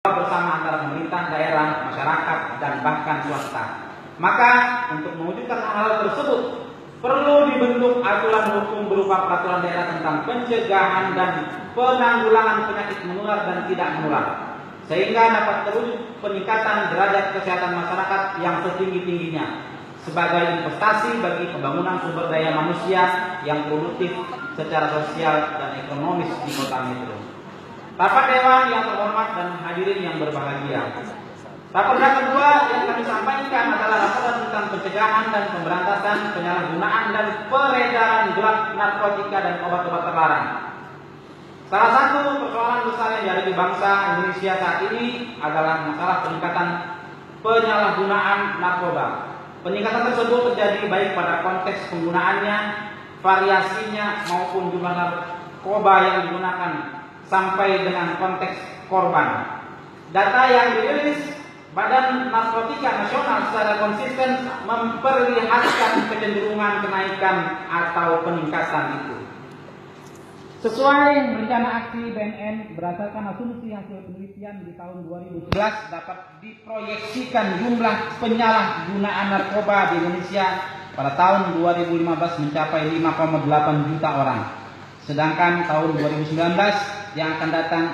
bersama antara pemerintah daerah, masyarakat, dan bahkan swasta. Maka untuk mewujudkan hal tersebut perlu dibentuk aturan hukum berupa peraturan daerah tentang pencegahan dan penanggulangan penyakit menular dan tidak menular, sehingga dapat terwujud peningkatan derajat kesehatan masyarakat yang setinggi-tingginya sebagai investasi bagi pembangunan sumber daya manusia yang produktif secara sosial dan ekonomis di kota metro. Rapat Dewan yang terhormat dan hadirin yang berbahagia. Raperda kedua yang kami sampaikan adalah raperda tentang pencegahan dan pemberantasan penyalahgunaan dan peredaran gelap narkotika dan obat-obat terlarang. Salah satu persoalan besar yang dihadapi bangsa Indonesia saat ini adalah masalah peningkatan penyalahgunaan narkoba. Peningkatan tersebut terjadi baik pada konteks penggunaannya, variasinya maupun jumlah narkoba yang digunakan sampai dengan konteks korban. Data yang dirilis Badan Narkotika Nasional secara konsisten memperlihatkan kecenderungan kenaikan atau peningkatan itu. Sesuai rencana aksi BNN berdasarkan asumsi hasil penelitian di tahun 2011 dapat diproyeksikan jumlah penyalahgunaan narkoba di Indonesia pada tahun 2015 mencapai 5,8 juta orang. Sedangkan tahun 2019 yang akan datang